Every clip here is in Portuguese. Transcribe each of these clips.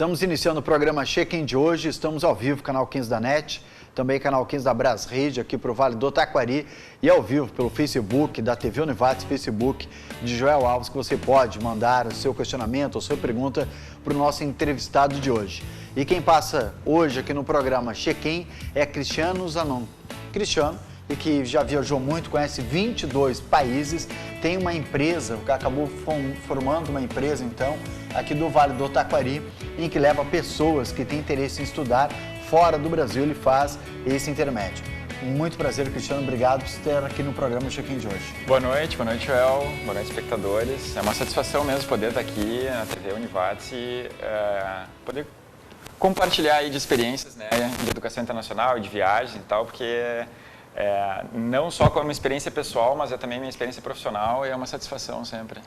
Estamos iniciando o programa Check-in de hoje, estamos ao vivo, canal 15 da NET, também canal 15 da Brasrede, aqui para o Vale do Taquari, e ao vivo pelo Facebook da TV Univates, Facebook de Joel Alves, que você pode mandar o seu questionamento ou sua pergunta para o nosso entrevistado de hoje. E quem passa hoje aqui no programa Check-in é Cristiano Zanon. Cristiano, e que já viajou muito, conhece 22 países, tem uma empresa, que acabou formando uma empresa, então, aqui do Vale do Taquari, em que leva pessoas que têm interesse em estudar fora do Brasil, ele faz esse intermédio. Muito prazer, Cristiano, obrigado por estar aqui no programa Check-in de hoje. Boa noite, Joel, boa noite, espectadores. É uma satisfação mesmo poder estar aqui na TV Univates e poder compartilhar aí de experiências, né, de educação internacional e de viagens e tal, porque não só como experiência pessoal, mas é também minha experiência profissional e é uma satisfação sempre.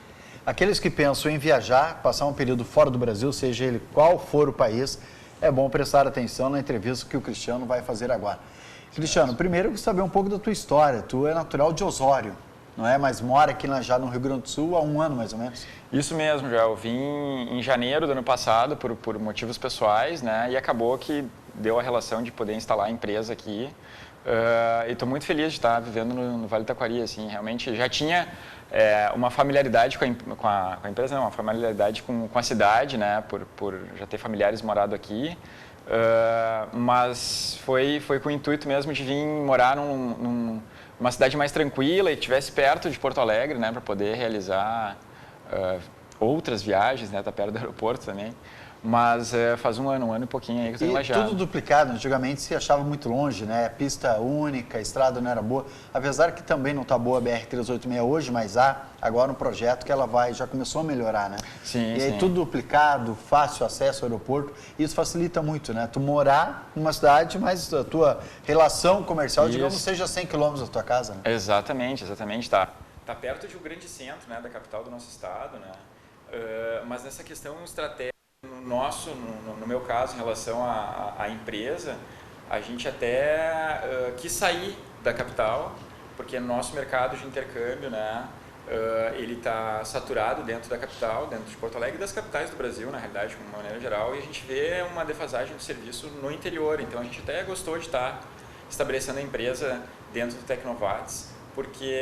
Aqueles que pensam em viajar, passar um período fora do Brasil, seja ele qual for o país, é bom prestar atenção na entrevista que o Cristiano vai fazer agora. Cristiano, primeiro eu quero saber um pouco da tua história. Tu é natural de Osório, não é? Mas mora aqui já no Rio Grande do Sul há um ano mais ou menos. Isso mesmo, Joel. Eu vim em janeiro do ano passado por motivos pessoais, né? E acabou que deu a relação de poder instalar a empresa aqui. E estou muito feliz de estar vivendo no Vale do Taquari, assim, realmente já tinha uma familiaridade com a empresa, não, uma familiaridade com a cidade, né, por já ter familiares morado aqui, mas foi com o intuito mesmo de vir morar numa cidade mais tranquila e que estivesse perto de Porto Alegre, né, para poder realizar outras viagens, né, tá perto do aeroporto também. Mas faz um ano e pouquinho aí que eu estou em tudo duplicado, antigamente se achava muito longe, né? Pista única, a estrada não era boa. Apesar que também não está boa a BR-386 hoje, mas há agora um projeto que ela já começou a melhorar, né? Sim, e aí sim. Tudo duplicado, fácil acesso ao aeroporto, isso facilita muito, né? Tu morar numa cidade, mas a tua relação comercial, digamos, seja 100 quilômetros da tua casa, né? Exatamente. Tá perto de um grande centro, né, da capital do nosso estado, né? Mas nessa questão estratégica, no meu caso, em relação à empresa, a gente até quis sair da capital, porque no nosso mercado de intercâmbio, né, ele está saturado dentro da capital, dentro de Porto Alegre e das capitais do Brasil, na realidade, de uma maneira geral, e a gente vê uma defasagem do serviço no interior. Então a gente até gostou de estar estabelecendo a empresa dentro do Tecnovates, porque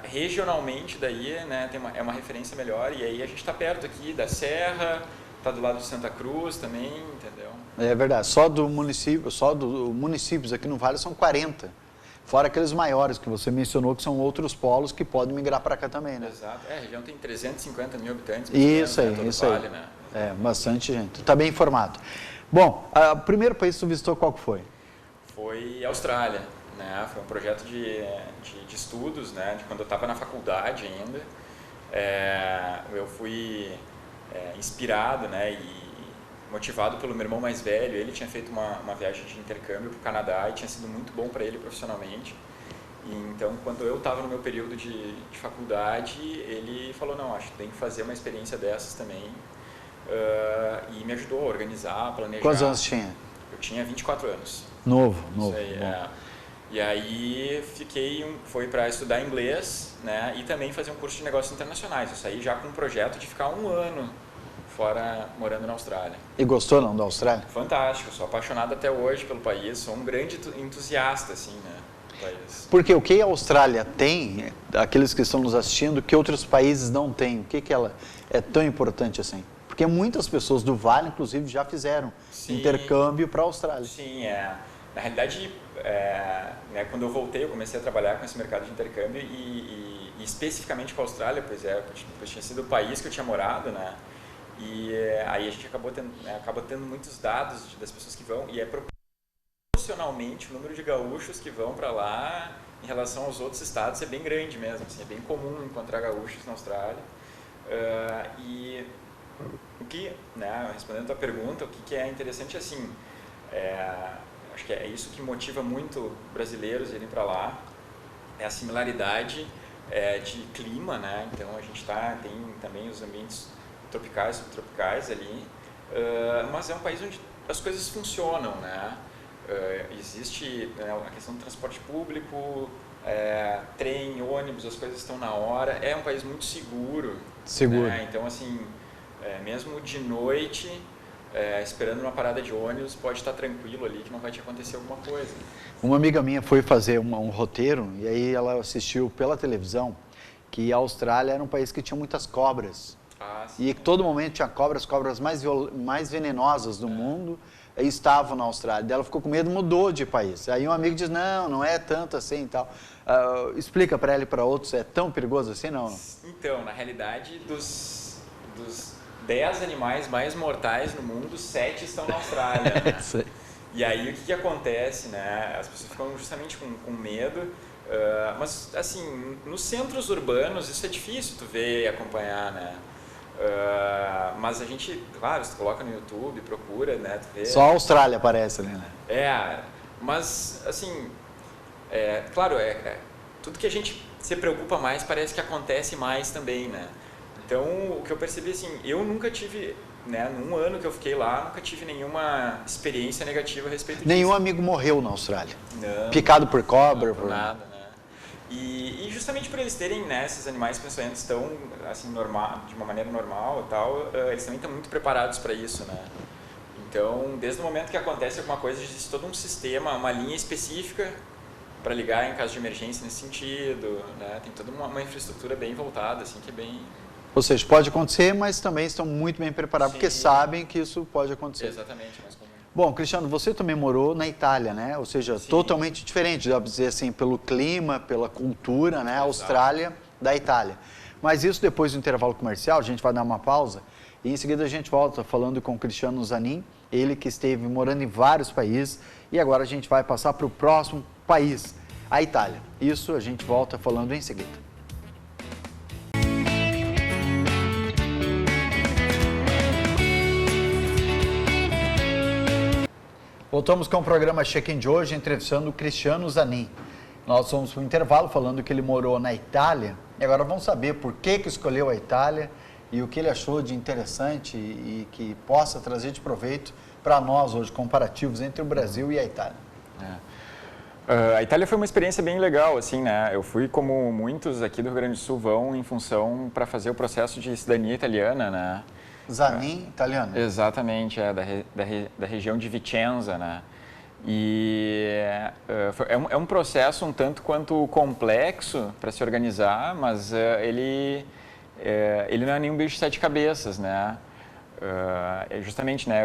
regionalmente daí, né, é uma referência melhor, e aí a gente está perto aqui da Serra, está do lado de Santa Cruz também, entendeu? É verdade, só do municípios aqui no Vale são 40. Fora aqueles maiores que você mencionou, que são outros polos que podem migrar para cá também, né? Exato. A região tem 350 mil habitantes. Isso aí, né? isso vale, aí. Né? Bastante gente. Tu está bem informado. Bom, o primeiro país que tu visitou, qual que foi? Foi a Austrália, né? Foi um projeto de estudos, né? De quando eu estava na faculdade ainda. Eu fui inspirado, né? E motivado pelo meu irmão mais velho. Ele tinha feito uma viagem de intercâmbio para o Canadá e tinha sido muito bom para ele profissionalmente. E então, quando eu estava no meu período de faculdade, ele falou, não, acho que tem que fazer uma experiência dessas também. E me ajudou a organizar, a planejar. Quantos anos tinha? Eu tinha 24 anos. Novo. Isso aí, E aí foi para estudar inglês, né, e também fazer um curso de negócios internacionais. Eu saí já com um projeto de ficar um ano fora, morando na Austrália. E gostou não da Austrália? Fantástico, sou apaixonado até hoje pelo país, sou um grande entusiasta, assim, né, do país. Porque o que a Austrália tem, aqueles que estão nos assistindo, que outros países não têm, o que ela é tão importante assim? Porque muitas pessoas do Vale, inclusive, já fizeram intercâmbio para a Austrália. Sim, na realidade, né, quando eu voltei, eu comecei a trabalhar com esse mercado de intercâmbio e especificamente com a Austrália, pois tinha sido o país que eu tinha morado, né? E aí a gente acaba tendo muitos dados das pessoas que vão, e proporcionalmente o número de gaúchos que vão para lá em relação aos outros estados é bem grande mesmo, assim, é bem comum encontrar gaúchos na Austrália. E o que, né, respondendo a tua pergunta, o que é interessante assim, acho que é isso que motiva muito brasileiros a irem para lá, é a similaridade de clima, né? Então a gente tem também os ambientes tropicais, subtropicais ali, mas é um país onde as coisas funcionam, né? Existe a questão do transporte público, trem, ônibus, as coisas estão na hora, é um país muito seguro. Seguro. Né? Então, assim, mesmo de noite, esperando uma parada de ônibus, pode estar tranquilo ali que não vai te acontecer alguma coisa. Uma amiga minha foi fazer um roteiro e aí ela assistiu pela televisão que a Austrália era um país que tinha muitas cobras. Sim. E todo momento tinha cobras mais venenosas do mundo estavam na Austrália. Ela ficou com medo, mudou de país. Aí um amigo diz, não é tanto assim e tal. Explica para ela e para outros, é tão perigoso assim, não? Então, na realidade, dos 10 animais mais mortais no mundo, 7 estão na Austrália, né? E aí o que acontece, né? As pessoas ficam justamente com medo, mas assim, nos centros urbanos isso é difícil tu ver e acompanhar, né? Mas a gente, claro, você coloca no YouTube, procura, né? Tu vê. Só a Austrália aparece ali, né? Mas assim, claro, tudo que a gente se preocupa mais parece que acontece mais também, né? Então, o que eu percebi, assim, eu nunca tive, né, num ano que eu fiquei lá, nunca tive nenhuma experiência negativa a respeito disso. Nenhum amigo morreu na Austrália? Não. Picado por cobra? Não, por nada, né? E justamente por eles terem, né, esses animais peçonhentos tão, assim, de uma maneira normal e tal, eles também estão muito preparados para isso, né? Então, desde o momento que acontece alguma coisa, existe todo um sistema, uma linha específica para ligar em caso de emergência nesse sentido, né? Tem toda uma infraestrutura bem voltada, assim, que é bem... Ou seja, pode acontecer, mas também estão muito bem preparados, porque sabem que isso pode acontecer. Exatamente, mais comum. Bom, Cristiano, você também morou na Itália, né? Ou seja, totalmente diferente, dá para dizer assim, pelo clima, pela cultura, né? A Austrália da Itália. Mas isso depois do intervalo comercial, a gente vai dar uma pausa e em seguida a gente volta falando com o Cristiano Zanin, ele que esteve morando em vários países e agora a gente vai passar para o próximo país, a Itália. Isso a gente volta falando em seguida. Voltamos com o programa Check-in de hoje, entrevistando o Cristiano Zanin. Nós fomos para o intervalo falando que ele morou na Itália e agora vamos saber por que escolheu a Itália e o que ele achou de interessante e que possa trazer de proveito para nós hoje, comparativos entre o Brasil e a Itália. A Itália foi uma experiência bem legal, assim, né? Eu fui, como muitos aqui do Rio Grande do Sul vão, em função para fazer o processo de cidadania italiana, né? Zanin, italiano? Exatamente, da região de Vicenza, né? E é um processo um tanto quanto complexo para se organizar, mas ele não é nenhum bicho de 7 cabeças, né? Justamente, né,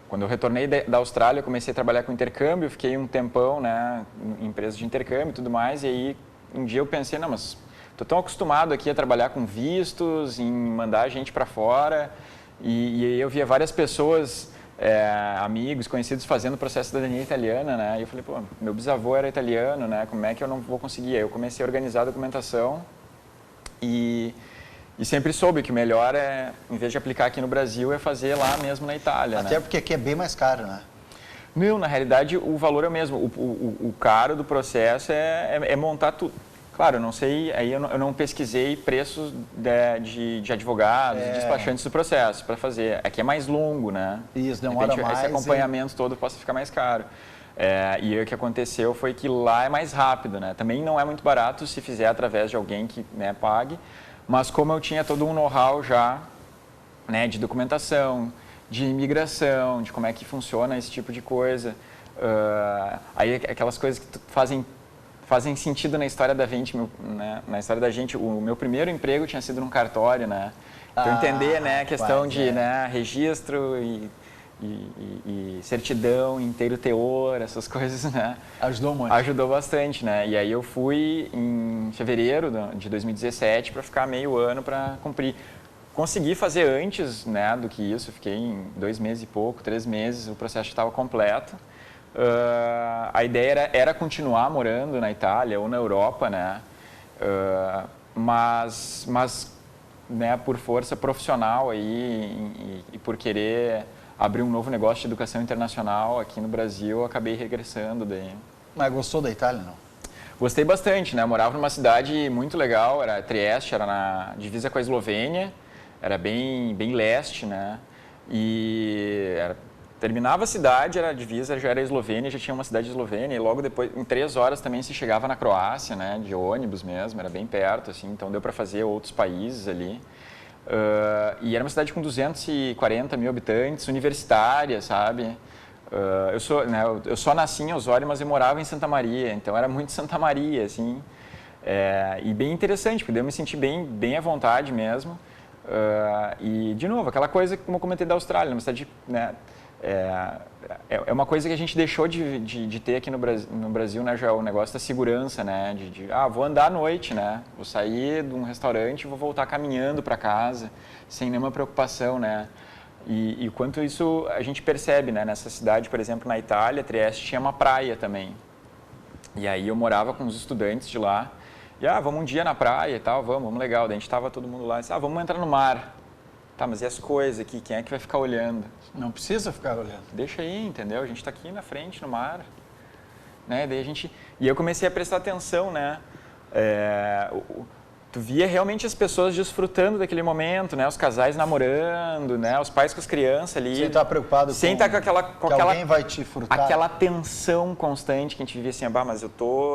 quando eu retornei da Austrália, eu comecei a trabalhar com intercâmbio, fiquei um tempão, né, em empresas de intercâmbio e tudo mais, e aí um dia eu pensei, não, mas estou tão acostumado aqui a trabalhar com vistos, em mandar gente para fora, e aí eu via várias pessoas, amigos, conhecidos fazendo o processo de cidadania italiana, né, e eu falei, pô, meu bisavô era italiano, né, como é que eu não vou conseguir? Aí eu comecei a organizar a documentação e sempre soube que o melhor em vez de aplicar aqui no Brasil, é fazer lá mesmo na Itália. Até porque aqui é bem mais caro, né? Não, na realidade o valor é o mesmo. O caro do processo é montar tudo. Claro, eu não sei, aí eu não pesquisei preços de advogados e despachantes do processo para fazer. Aqui é mais longo, né? Isso, demora mais. Esse acompanhamento todo possa ficar mais caro. E o que aconteceu foi que lá é mais rápido, né? Também não é muito barato se fizer através de alguém que, né, pague. Mas como eu tinha todo um know-how já, né, de documentação, de imigração, de como é que funciona esse tipo de coisa, aí aquelas coisas que fazem sentido na história da gente, né, na história da gente. O meu primeiro emprego tinha sido num cartório, né? Então entender, né, a questão de né, registro e certidão, inteiro teor, essas coisas, né? Ajudou muito. Ajudou bastante, né? E aí eu fui em fevereiro de 2017 para ficar meio ano para cumprir. Consegui fazer antes, né, do que isso, fiquei em 2 meses e pouco, 3 meses, o processo estava completo. A ideia era continuar morando na Itália ou na Europa, né? Mas né, por força profissional aí e por querer abrir um novo negócio de educação internacional aqui no Brasil, eu acabei regressando daí. Mas gostou da Itália, não? Gostei bastante, né? Eu morava numa cidade muito legal, era Trieste, era na divisa com a Eslovênia, era bem leste, né? E terminava a cidade, era a divisa, já era a Eslovênia, já tinha uma cidade eslovênia, e logo depois, em 3 horas também se chegava na Croácia, né? De ônibus mesmo, era bem perto, assim, então deu para fazer outros países ali. E era uma cidade com 240 mil habitantes, universitária, sabe? Eu só nasci em Osório, mas eu morava em Santa Maria, então era muito Santa Maria, assim. E bem interessante, porque eu me senti bem à vontade mesmo. E, de novo, aquela coisa, como eu comentei da Austrália, uma cidade, né, é uma coisa que a gente deixou de ter aqui no Brasil, né, já o negócio da segurança, né, vou andar à noite, né, vou sair de um restaurante e vou voltar caminhando para casa, sem nenhuma preocupação, né. E o quanto isso a gente percebe, né, nessa cidade, por exemplo, na Itália, Trieste tinha uma praia também. E aí eu morava com os estudantes de lá, e vamos um dia na praia e tal, vamos legal. Daí a gente estava todo mundo lá e disse, vamos entrar no mar. Tá, mas e as coisas aqui, quem é que vai ficar olhando? Não precisa ficar olhando. Deixa aí, entendeu? A gente está aqui na frente, no mar. Né? E eu comecei a prestar atenção, né? Tu via realmente as pessoas desfrutando daquele momento, né? Os casais namorando, né? Os pais com as crianças ali. Sem estar preocupado sem estar com aquela alguém vai te furtar. Aquela tensão constante que a gente vivia assim, mas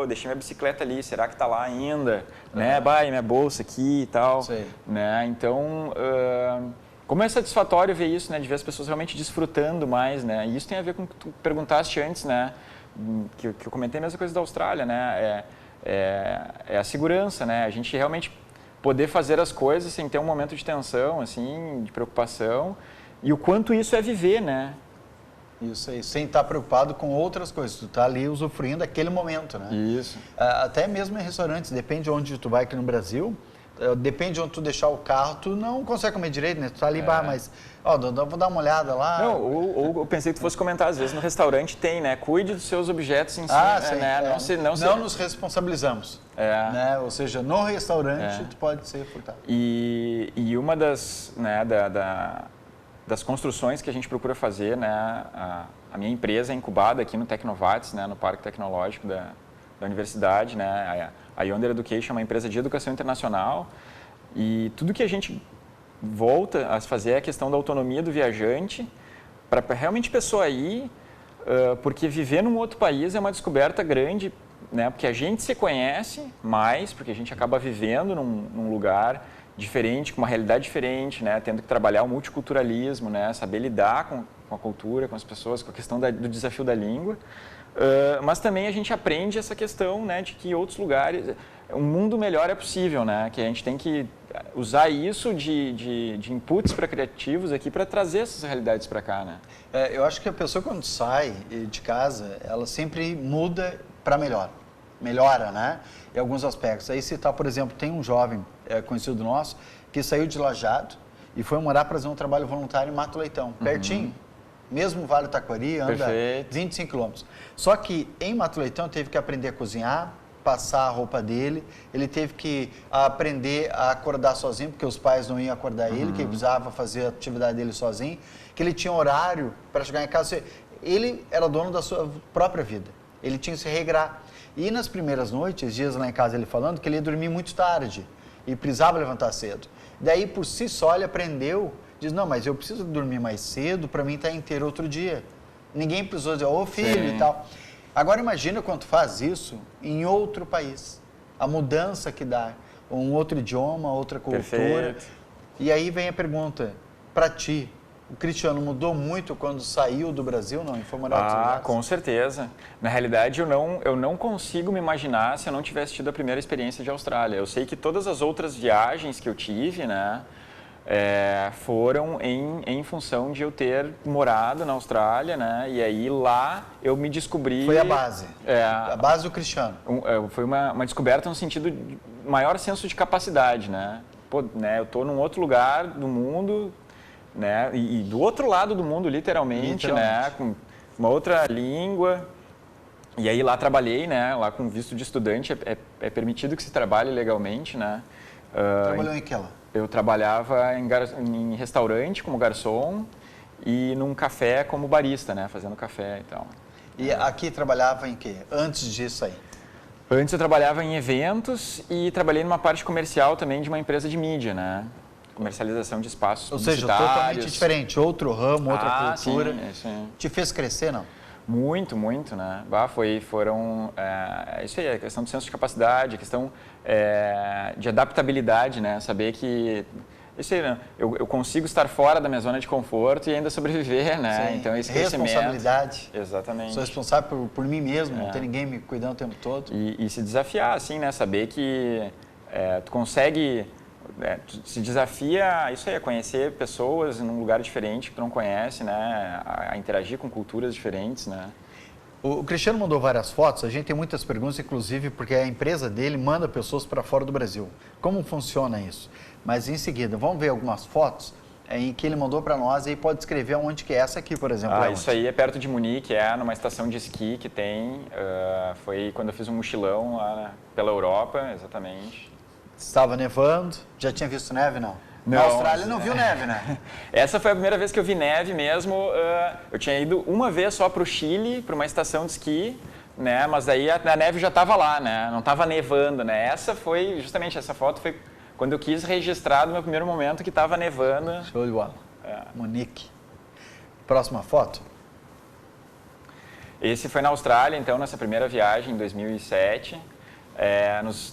deixei minha bicicleta ali, será que está lá ainda? Né? Minha bolsa aqui e tal. Sei. Né? Então, como é satisfatório ver isso, né? De ver as pessoas realmente desfrutando mais, né? E isso tem a ver com o que tu perguntaste antes, né? Que eu comentei a mesma coisa da Austrália, né? É a segurança, né? A gente realmente poder fazer as coisas sem ter um momento de tensão, assim, de preocupação. E o quanto isso é viver, né? Isso aí, sem estar preocupado com outras coisas. Tu tá ali usufruindo daquele momento, né? Isso. Até mesmo em restaurantes, depende de onde tu vai aqui no Brasil, depende de onde tu deixar o carro, tu não consegue comer direito, né? Tu tá ali, mas vou dar uma olhada lá. Não, ou eu pensei que tu fosse comentar, às vezes no restaurante tem, né? Cuide dos seus objetos em si, sim, né? Não nos responsabilizamos. Né? Ou seja, no restaurante tu pode ser furtado. E uma das, né, das construções que a gente procura fazer, né? A minha empresa é incubada aqui no Tecnovates, né? No Parque Tecnológico da Universidade, né? A Yonder Education é uma empresa de educação internacional e tudo que a gente volta a fazer é a questão da autonomia do viajante para realmente a pessoa ir, porque viver num outro país é uma descoberta grande, né? Porque a gente se conhece mais, porque a gente acaba vivendo num lugar diferente, com uma realidade diferente, né? Tendo que trabalhar o multiculturalismo, né? Saber lidar com a cultura, com as pessoas, com a questão do desafio da língua. Mas também a gente aprende essa questão, né, de que outros lugares, um mundo melhor é possível, né, que a gente tem que usar isso de inputs para criativos aqui para trazer essas realidades para cá, né. Eu acho que a pessoa quando sai de casa, ela sempre muda para melhor, melhora, né, em alguns aspectos. Aí citar, por exemplo, tem um jovem conhecido nosso que saiu de Lajeado e foi morar para fazer um trabalho voluntário em Mato Leitão, pertinho. Mesmo Vale do Taquari, anda 25 quilômetros. Só que em Mato Leitão teve que aprender a cozinhar, passar a roupa dele, ele teve que aprender a acordar sozinho, porque os pais não iam acordar ele, que ele precisava fazer a atividade dele sozinho, que ele tinha horário para chegar em casa. Ele era dono da sua própria vida, ele tinha que se regrar. E nas primeiras noites, dias lá em casa ele falando que ele ia dormir muito tarde e precisava levantar cedo. Daí, por si só, ele aprendeu. Diz, não, mas eu preciso dormir mais cedo para mim estar inteiro outro dia. Ninguém precisou dizer, filho e tal. Agora imagina quando faz isso em outro país. A mudança que dá. Um outro idioma, outra cultura. Perfeito. E aí vem a pergunta, para ti, o Cristiano mudou muito quando saiu do Brasil, não? E foi morar em outros lugares? Com certeza. Na realidade, eu não consigo me imaginar se eu não tivesse tido a primeira experiência de Austrália. Eu sei que todas as outras viagens que eu tive, né? Foram em função de eu ter morado na Austrália, né? E aí lá eu me descobri... Foi a base, a base do Cristiano. Foi uma descoberta no sentido de maior senso de capacidade, né? Eu estou num outro lugar do mundo, né? E do outro lado do mundo, literalmente. Né? Com uma outra língua. E aí lá trabalhei, né? Lá com visto de estudante é permitido que se trabalhe legalmente, né? Trabalhou em que lá? Eu trabalhava em restaurante como garçom e num café como barista, né? Fazendo café e tal. E aqui trabalhava em quê? Antes disso aí? Antes eu trabalhava em eventos e trabalhei numa parte comercial também de uma empresa de mídia, né? Comercialização de espaços publicitários. Ou seja, totalmente diferente, outro ramo, outra cultura. Sim. Te fez crescer, não? Muito, né? Isso aí, a questão do senso de capacidade, a questão de adaptabilidade, né? Saber que isso aí, né? Eu consigo estar fora da minha zona de conforto e ainda sobreviver, né? Sim. Então esse crescimento... Responsabilidade. Exatamente. Sou responsável por mim mesmo, não tem ninguém me cuidando o tempo todo. E se desafiar, assim, né? Saber que tu consegue... tu se desafia isso aí, a conhecer pessoas num lugar diferente que tu não conhece, né? A interagir com culturas diferentes, né? O Cristiano mandou várias fotos, a gente tem muitas perguntas, inclusive porque a empresa dele manda pessoas para fora do Brasil. Como funciona isso? Mas em seguida, vamos ver algumas fotos em que ele mandou para nós e aí pode descrever onde que é essa aqui, por exemplo. Isso aí é perto de Munique, numa estação de esqui que tem, foi quando eu fiz um mochilão lá pela Europa, exatamente. Estava nevando, já tinha visto neve, não? Não, na Austrália não viu neve, né? Essa foi a primeira vez que eu vi neve mesmo. Eu tinha ido uma vez só para o Chile, para uma estação de esqui, né? Mas aí a neve já estava lá, né? Não estava nevando, né? Essa foto foi quando eu quis registrar no meu primeiro momento que estava nevando. Show de bola. Munique. Próxima foto. Esse foi na Austrália, então, nessa primeira viagem, em 2007.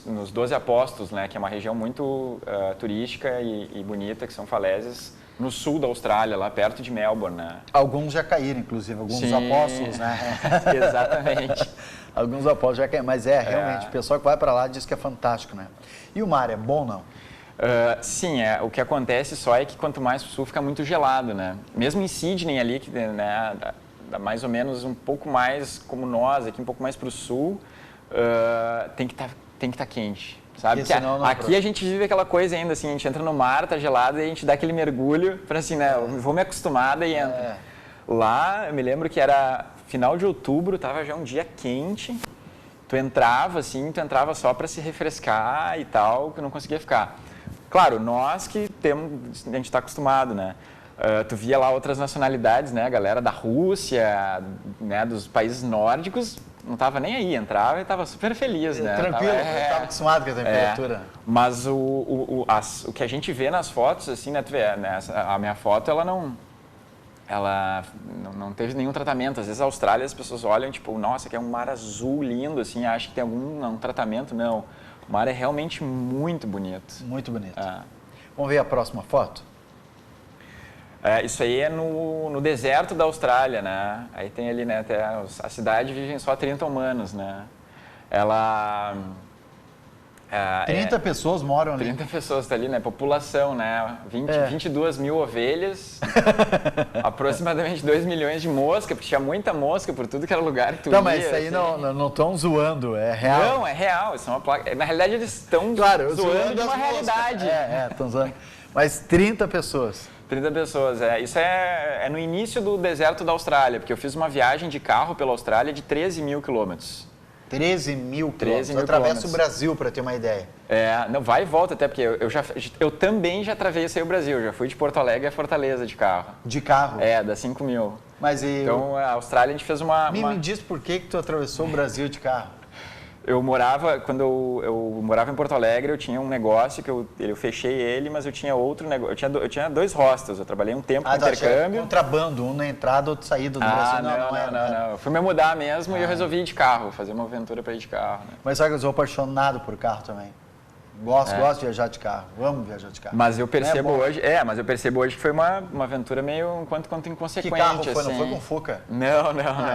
Nos 12 Apóstolos, né, que é uma região muito turística e bonita, que são falésias, no sul da Austrália, lá perto de Melbourne. Né? Alguns já caíram, inclusive, alguns apóstolos, né? Exatamente. Alguns apóstolos já caíram, mas realmente, o pessoal que vai para lá diz que é fantástico, né? E o mar é bom ou não? Sim, o que acontece só é que quanto mais pro sul fica muito gelado, né? Mesmo em Sydney ali, que né, dá mais ou menos um pouco mais como nós, aqui um pouco mais para o sul, tem que estar quente, sabe? Porque aqui a gente vive aquela coisa ainda, assim, a gente entra no mar, tá gelado, e a gente dá aquele mergulho, para assim, né, eu vou me acostumar e entra. Lá, eu me lembro que era final de outubro, tava já um dia quente, tu entrava só para se refrescar e tal, que não conseguia ficar. Claro, nós que a gente está acostumado, né? Tu via lá outras nacionalidades, né? A galera da Rússia, né? Dos países nórdicos, não estava nem aí, entrava e estava super feliz, né? Tranquilo, estava acostumado com a temperatura. Mas o que a gente vê nas fotos, assim, né? Tu vê, né? A minha foto, ela não teve nenhum tratamento. Às vezes a Austrália, as pessoas olham, tipo, nossa, que é um mar azul lindo, assim, acham que tem algum tratamento. Não, o mar é realmente muito bonito. Muito bonito. Vamos ver a próxima foto? Isso aí é no deserto da Austrália, né? Aí tem ali, né, até a cidade vivem só 30 humanos, né? Ela... 30 pessoas moram ali. 30 pessoas tá ali, né? População, né? 22 mil ovelhas, aproximadamente 2 milhões de moscas, porque tinha muita mosca por tudo que era lugar que tu ia. Não, mas isso aí assim. não estão zoando, é real. Não, é real, isso é uma placa. Na realidade eles estão zoando de uma realidade. Estão zoando. Mas 30 pessoas. 30 pessoas, Isso é no início do deserto da Austrália, porque eu fiz uma viagem de carro pela Austrália de 13 mil quilômetros. 13 mil quilômetros. Atravessa o Brasil, para ter uma ideia. Não, vai e volta até, porque eu também já atravessei o Brasil. Já fui de Porto Alegre a Fortaleza de carro. De carro? Dá 5 mil. Então, a Austrália a gente fez uma... Me diz por que tu atravessou o Brasil de carro. Quando eu morava em Porto Alegre, eu tinha um negócio que eu fechei ele, mas eu tinha outro negócio. Eu tinha 2 hostels, eu trabalhei um tempo com intercâmbio. Contrabando, um na entrada, outro saída do Brasil. Não. Eu fui me mudar mesmo e eu resolvi ir de carro, fazer uma aventura para ir de carro. Né? Mas sabe que eu sou apaixonado por carro também. Gosto de viajar de carro, amo viajar de carro. Mas eu percebo hoje que foi uma aventura meio um quanto inconsequente. Que carro foi? Assim. Não foi com Fuca? Não.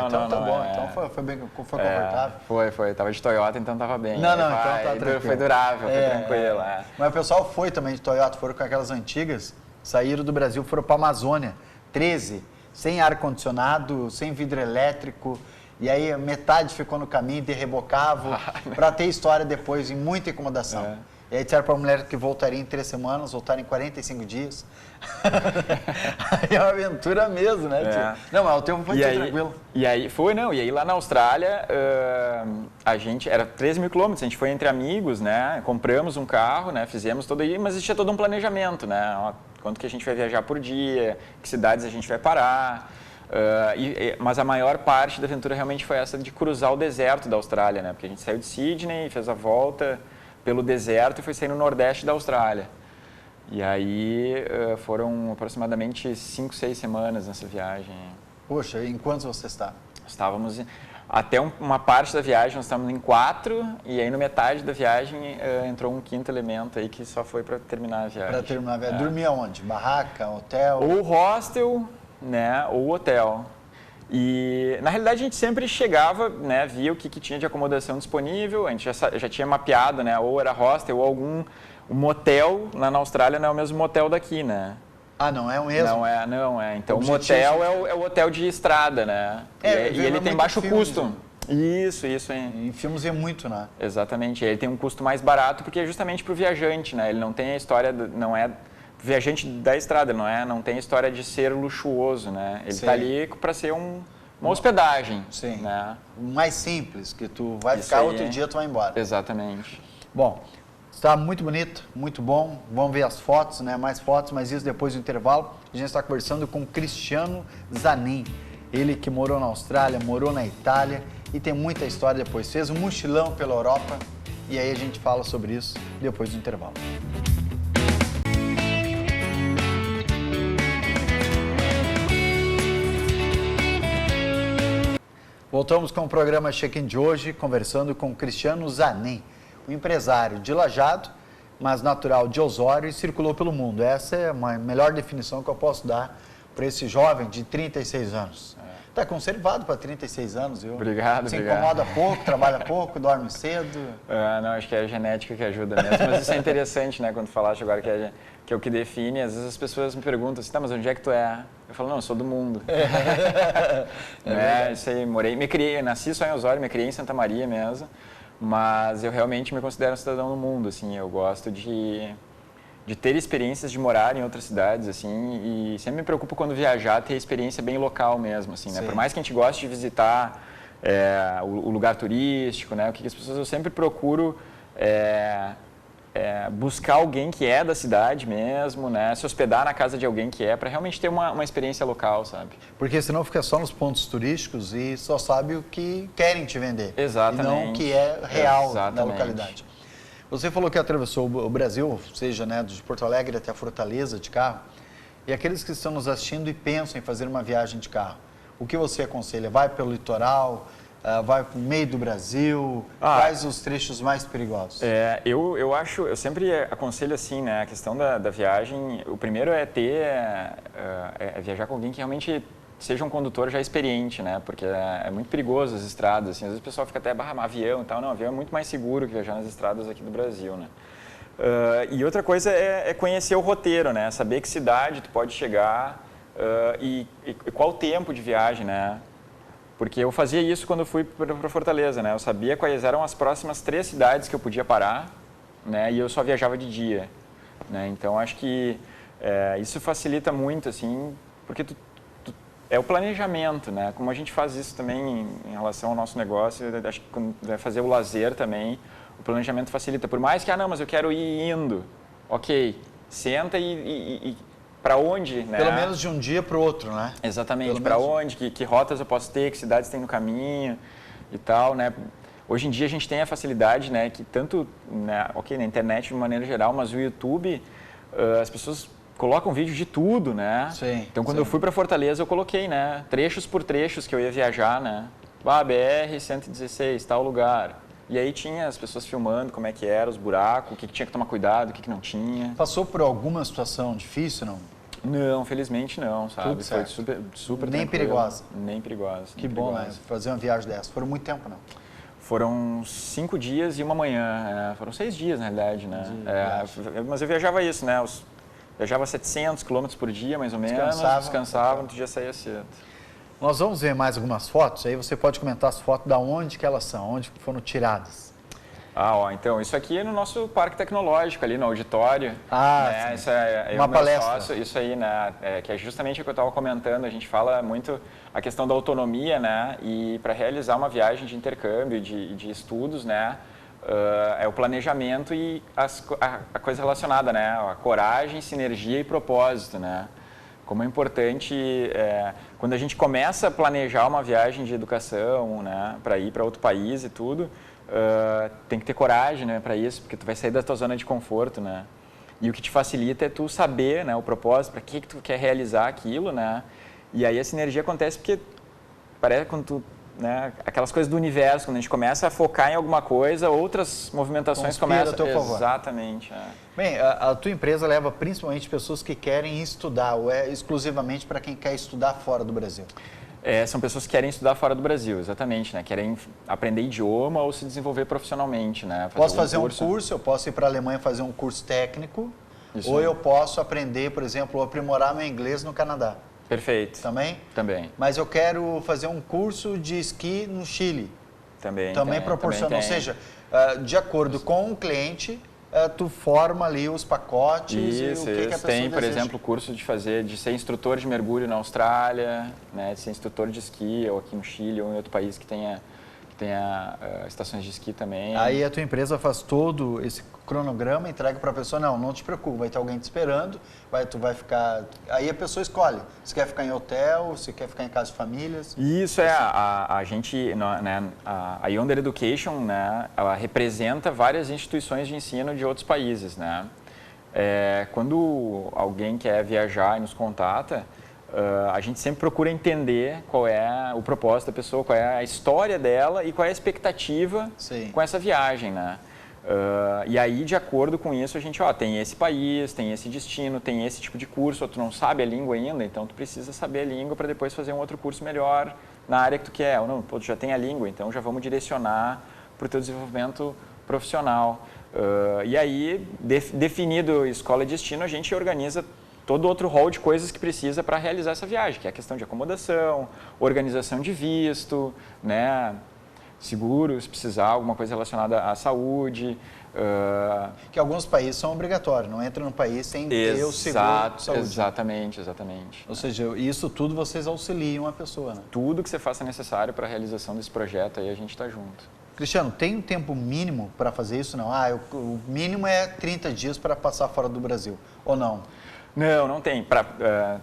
Então tá bom, então foi bem confortável. Foi, tava de Toyota, então tava bem. Não, então tá tranquilo. Foi durável, foi tranquilo. Mas o pessoal foi também de Toyota, foram com aquelas antigas, saíram do Brasil, foram para a Amazônia, 13, sem ar-condicionado, sem vidro elétrico. E aí metade ficou no caminho, derrebocavam, para ter história depois, em muita incomodação. E aí disseram para a mulher que voltaria em 3 semanas, voltaria em 45 dias. Aí é uma aventura mesmo, né, tio? Não, mas o tempo foi tranquilo. E aí lá na Austrália, a gente, era 13 mil quilômetros, a gente foi entre amigos, né, compramos um carro, né, fizemos tudo aí, mas existia todo um planejamento, né, quanto que a gente vai viajar por dia, que cidades a gente vai parar. Mas a maior parte da aventura realmente foi essa de cruzar o deserto da Austrália, né? Porque a gente saiu de Sydney, fez a volta pelo deserto e foi sair no nordeste da Austrália. E aí foram aproximadamente 5, 6 semanas nessa viagem. Poxa, em quantos você está? Estávamos até uma parte da viagem nós estávamos em 4, e aí no metade da viagem entrou um quinto elemento aí que só foi para terminar a viagem. Para terminar a viagem. Dormia onde? Barraca, hotel? Ou hostel, né, ou hotel. E na realidade a gente sempre chegava, né, via o que tinha de acomodação disponível, a gente já tinha mapeado, né, ou era hostel ou algum motel lá na Austrália, não é o mesmo motel daqui, né? Ah, não é o mesmo? Não é. Então o motel é o hotel de estrada, né? E ele tem baixo custo. Isso, hein? Em filmes é muito, né? Exatamente. Ele tem um custo mais barato porque é justamente para o viajante, né? Ele não tem a história, não é viajante da estrada, não tem a história de ser luxuoso, né? Ele está ali para ser uma hospedagem. Sim. Né? Mais simples, que tu vai ficar outro dia, tu vai embora. Exatamente. Bom, está muito bonito, muito bom. Vamos ver as fotos, né? Mais fotos, mas isso depois do intervalo. A gente está conversando com Cristiano Zanin. Ele que morou na Austrália, morou na Itália e tem muita história depois. Fez um mochilão pela Europa e aí a gente fala sobre isso depois do intervalo. Voltamos com o programa Check-in de hoje, conversando com Cristiano Zanin, um empresário de Lajeado, mas natural de Osório e circulou pelo mundo. Essa é a melhor definição que eu posso dar para esse jovem de 36 anos. Está conservado para 36 anos, viu? Obrigado, Se incomoda pouco, trabalha pouco, dorme cedo. Não, acho que é a genética que ajuda mesmo. Mas isso é interessante, né? Quando falaste agora que é o que define, às vezes as pessoas me perguntam assim, tá, mas onde é que tu é? Eu falo, não, eu sou do mundo. Isso aí, nasci só em Osório, me criei em Santa Maria mesmo, mas eu realmente me considero um cidadão do mundo, assim, eu gosto de ter experiências de morar em outras cidades, assim, e sempre me preocupo quando viajar ter experiência bem local mesmo, assim, né? Por mais que a gente goste de visitar o lugar turístico, né? Eu sempre procuro buscar alguém que é da cidade mesmo, né? Se hospedar na casa de alguém que para realmente ter uma experiência local, sabe? Porque senão fica só nos pontos turísticos e só sabe o que querem te vender. Exatamente. E não o que é real da localidade. Você falou que atravessou o Brasil, seja, né, de Porto Alegre até a Fortaleza de carro, e aqueles que estão nos assistindo e pensam em fazer uma viagem de carro, o que você aconselha? Vai pelo litoral? Vai para o meio do Brasil? Quais os trechos mais perigosos? Eu sempre aconselho assim, né, a questão da viagem, o primeiro é viajar com alguém que realmente seja um condutor já experiente, né, porque é muito perigoso as estradas, assim, às vezes o pessoal fica até avião e tal, não, avião é muito mais seguro que viajar nas estradas aqui do Brasil, né. E outra coisa é conhecer o roteiro, né, saber que cidade tu pode chegar e qual o tempo de viagem, né. Porque eu fazia isso quando eu fui para Fortaleza, né? Eu sabia quais eram as próximas 3 cidades que eu podia parar, né? E eu só viajava de dia, né? Então, acho que isso facilita muito, assim, porque é o planejamento, né? Como a gente faz isso também em relação ao nosso negócio, acho que quando vai fazer o lazer também, o planejamento facilita. Por mais que, não, mas eu quero ir indo. Ok, senta e para onde, né? Pelo menos de um dia para o outro, né? Exatamente, para onde, que rotas eu posso ter, que cidades tem no caminho e tal, né? Hoje em dia a gente tem a facilidade, né, que tanto, né, na internet de maneira geral, mas o YouTube, as pessoas colocam vídeo de tudo, né? Sim, então quando eu fui para Fortaleza eu coloquei, né, trechos por trechos que eu ia viajar, né? BR-116, tal lugar. E aí tinha as pessoas filmando como é que era, os buracos, o que tinha que tomar cuidado, o que não tinha. Passou por alguma situação difícil, não? Não, felizmente não, sabe? Tudo certo. Foi super Nem tranquilo. perigosa? Nem perigosa. Que bom, né? Fazer uma viagem dessa. Foram muito tempo, não? Foram 5 dias e uma manhã. Foram 6 dias, na realidade, né? Mas eu viajava isso, né? Viajava 700 km por dia, mais ou menos. Descansava, no outro dia saía cedo. Nós vamos ver mais algumas fotos, aí você pode comentar as fotos da onde que elas são, onde foram tiradas. Então, isso aqui é no nosso parque tecnológico, ali no auditório. Né? Isso é uma palestra. Sócio, isso aí, né? Que é justamente o que eu estava comentando, a gente fala muito a questão da autonomia, né? E para realizar uma viagem de intercâmbio, de estudos, né? É o planejamento e a coisa relacionada, né? A coragem, sinergia e propósito, né? Como é importante, quando a gente começa a planejar uma viagem de educação, né? Para ir para outro país e tudo, tem que ter coragem, né, para isso, porque tu vai sair da tua zona de conforto, né? E o que te facilita é tu saber, né, o propósito, para que tu quer realizar aquilo, né? E aí a sinergia acontece porque parece que quando tu né, aquelas coisas do universo, quando a gente começa a focar em alguma coisa, outras movimentações começam. A teu favor. Exatamente. Bem, a tua empresa leva principalmente pessoas que querem estudar, ou é exclusivamente para quem quer estudar fora do Brasil? São pessoas que querem estudar fora do Brasil, exatamente, né? Querem aprender idioma ou se desenvolver profissionalmente, né? Posso fazer um curso, eu posso ir para a Alemanha fazer um curso técnico, isso, ou eu posso aprender, por exemplo, aprimorar meu inglês no Canadá. Perfeito. Também? Também. Mas eu quero fazer um curso de esqui no Chile. Também proporciona, ou seja, de acordo com o cliente, tu forma ali os pacotes. Isso, e o que a pessoa tem, por deseja. exemplo, o curso de ser instrutor de mergulho na Austrália, né, de ser instrutor de esqui, ou aqui no Chile, ou em outro país que tenha estações de esqui também. Aí a tua empresa faz todo esse cronograma, entrega para a pessoa, não te preocupe, vai ter alguém te esperando, tu vai ficar... Aí a pessoa escolhe, se quer ficar em hotel, se quer ficar em casa de famílias. Isso a gente, né, a Yonder Education, né, ela representa várias instituições de ensino de outros países, né. Quando alguém quer viajar e nos contata, a gente sempre procura entender qual é o propósito da pessoa, qual é a história dela e qual é a expectativa com essa viagem, né? E aí, de acordo com isso, a gente tem esse país, tem esse destino, tem esse tipo de curso, ou tu não sabe a língua ainda, então tu precisa saber a língua para depois fazer um outro curso melhor na área que tu quer. Ou não, tu já tem a língua, então já vamos direcionar para o teu desenvolvimento profissional. E aí, definido escola e destino, a gente organiza todo outro rol de coisas que precisa para realizar essa viagem, que é a questão de acomodação, organização de visto, né, seguro, se precisar, alguma coisa relacionada à saúde. Que alguns países são obrigatórios, não entra no país sem ter o seguro de saúde. Exatamente. Ou seja, isso tudo vocês auxiliam a pessoa, né? Tudo que você faça necessário para a realização desse projeto, aí a gente está junto. Cristiano, tem um tempo mínimo para fazer isso? Não. O mínimo é 30 dias para passar fora do Brasil, ou não? Não tem.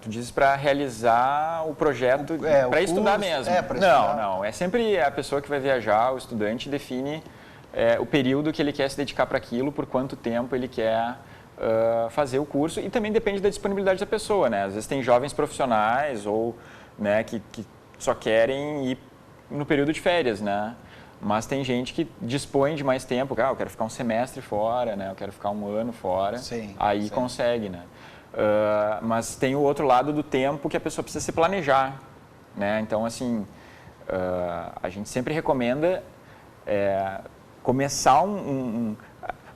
Tu dizes para realizar o projeto, para estudar mesmo. Para estudar. Não. É sempre a pessoa que vai viajar, o estudante define o período que ele quer se dedicar para aquilo, por quanto tempo ele quer fazer o curso, e também depende da disponibilidade da pessoa, né? Às vezes tem jovens profissionais ou, né, que só querem ir no período de férias, né? Mas tem gente que dispõe de mais tempo, eu quero ficar um semestre fora, né? Eu quero ficar um ano fora, aí consegue, né? Mas tem o outro lado do tempo que a pessoa precisa se planejar, né? Então, assim, a gente sempre recomenda começar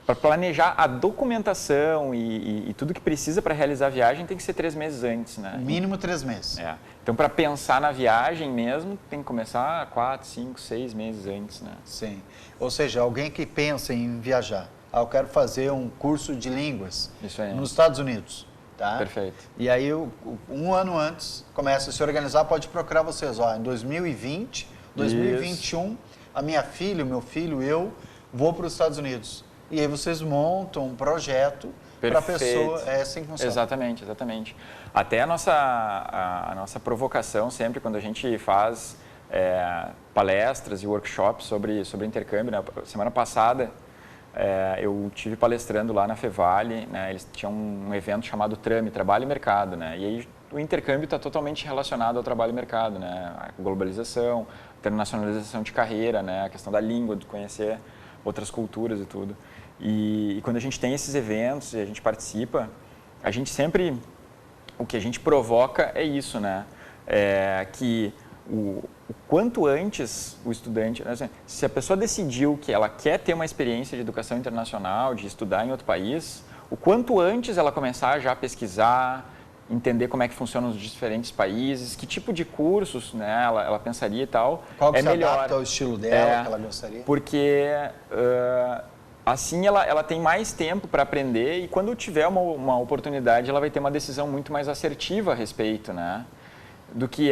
para planejar a documentação e tudo que precisa para realizar a viagem tem que ser 3 meses antes, né? Mínimo 3 meses. Então, para pensar na viagem mesmo, tem que começar 4, 5, 6 meses antes, né? Sim. Ou seja, alguém que pensa em viajar, eu quero fazer um curso de línguas nos Estados Unidos. Tá? Perfeito. E aí, um ano antes, começa a se organizar, pode procurar vocês. Em 2020, 2021, a minha filha, o meu filho, eu vou para os Estados Unidos. E aí vocês montam um projeto para a pessoa. É assim que funciona. Exatamente. Até a nossa provocação sempre, quando a gente faz palestras e workshops sobre intercâmbio, né? Semana passada, eu tive palestrando lá na Fevale, né? Eles tinham um evento chamado TRAME, Trabalho e Mercado, né? E aí o intercâmbio está totalmente relacionado ao trabalho e mercado, né? A globalização, internacionalização de carreira, né? A questão da língua, de conhecer outras culturas e tudo. E quando a gente tem esses eventos e a gente participa, a gente sempre, o que a gente provoca é isso, né? Que o quanto antes o estudante, assim, se a pessoa decidiu que ela quer ter uma experiência de educação internacional, de estudar em outro país, o quanto antes ela começar já a pesquisar, entender como é que funcionam os diferentes países, que tipo de cursos, né, ela pensaria e tal, qual que é se melhor. Adapta ao estilo dela, que ela gostaria. Porque assim ela tem mais tempo para aprender e quando tiver uma oportunidade, ela vai ter uma decisão muito mais assertiva a respeito, né? Do que,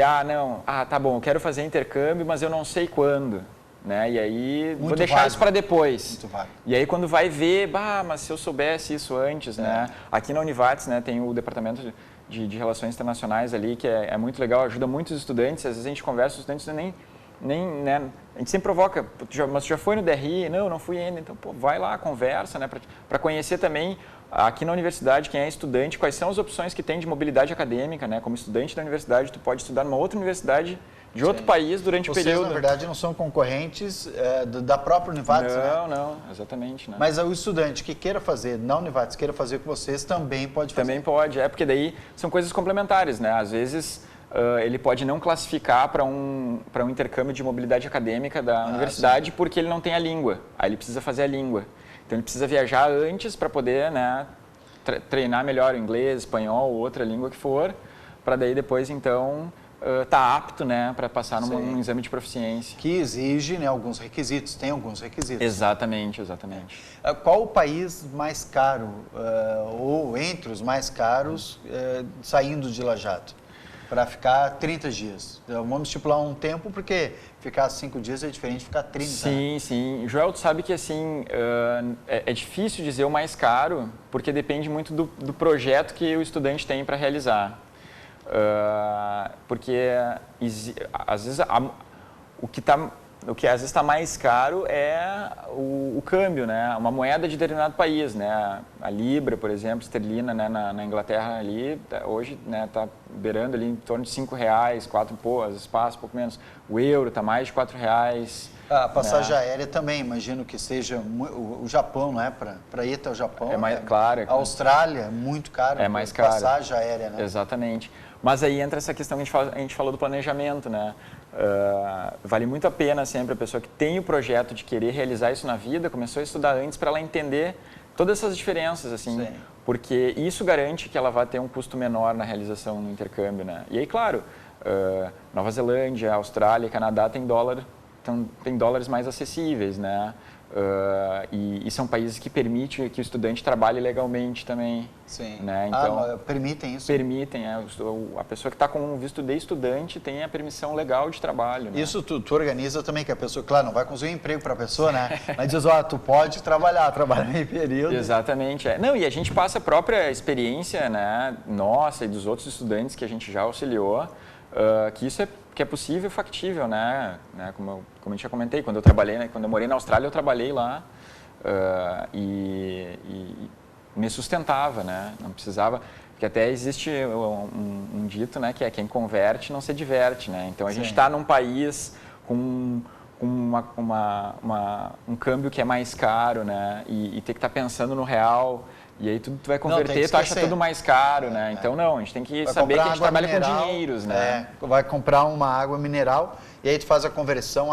tá bom, eu quero fazer intercâmbio, mas eu não sei quando, né? E aí vou deixar isso para depois. Muito vago. E aí quando vai ver, mas se eu soubesse isso antes, né? Aqui na Univates, né, tem o departamento de relações internacionais ali, que é muito legal, ajuda muitos estudantes, às vezes a gente conversa com os estudantes, né, a gente sempre provoca, mas já foi no DRI? Não fui ainda, então vai lá, conversa, né, para conhecer também aqui na universidade, quem é estudante, quais são as opções que tem de mobilidade acadêmica, né, como estudante da universidade, tu pode estudar numa outra universidade de outro país durante o período. Vocês, na verdade, não são concorrentes da própria Univates, né? Não, exatamente. Né? Mas o estudante que queira fazer na Univates, queira fazer com vocês, também pode fazer? Também pode, porque daí são coisas complementares, né? Às vezes ele pode não classificar para um intercâmbio de mobilidade acadêmica da universidade porque ele não tem a língua, aí ele precisa fazer a língua. Então ele precisa viajar antes para poder, né, treinar melhor o inglês, espanhol ou outra língua que for, para daí depois então tá apto, né, para passar num exame de proficiência. Que exige, né, alguns requisitos, tem alguns requisitos. Exatamente. Qual o país mais caro, ou entre os mais caros, saindo de Lajado? Para ficar 30 dias. Vamos estipular um tempo, porque ficar 5 dias é diferente de ficar 30. Sim. Joel, tu sabe que assim, é difícil dizer o mais caro, porque depende muito do projeto que o estudante tem para realizar. Porque às vezes o que às vezes está mais caro é o câmbio, né? Uma moeda de determinado país, né? A libra, por exemplo, esterlina, né? Na Inglaterra ali, hoje, né? Tá beirando ali em torno de R$5, 4 às vezes passa um pouco menos. O euro está mais de R$4. A passagem aérea também, imagino que seja o Japão, não é? Para ir até o Japão. É mais claro. A Austrália, muito caro. É mais caro. Passagem aérea, né? Exatamente. Mas aí entra essa questão que a gente falou do planejamento, né? Vale muito a pena sempre a pessoa que tem o projeto de querer realizar isso na vida, começou a estudar antes para ela entender todas essas diferenças, assim, porque isso garante que ela vai ter um custo menor na realização no intercâmbio, né? E aí, claro, Nova Zelândia, Austrália, Canadá tem dólares mais acessíveis, né? E são países que permitem que o estudante trabalhe legalmente também. Sim. Né? Então, permitem isso? Permitem. A pessoa que está com um visto de estudante tem a permissão legal de trabalho. Né? Isso tu organiza também, que a pessoa, claro, não vai conseguir um emprego para a pessoa, né? Mas diz, tu pode trabalhar em período. Exatamente. Não, e a gente passa a própria experiência, né, nossa e dos outros estudantes que a gente já auxiliou, que isso é possível, factível, né? Como eu já comentei, quando eu morei na Austrália, eu trabalhei lá e me sustentava, né? Não precisava, porque até existe um dito, né, que é quem converte não se diverte, né? Então a gente está num país com um câmbio que é mais caro, né? E ter que estar pensando no real. E aí tu vai converter, tu acha tudo mais caro, né? Então não, a gente tem que saber que a gente trabalha com dinheiros, né? Vai comprar uma água mineral e aí tu faz a conversão,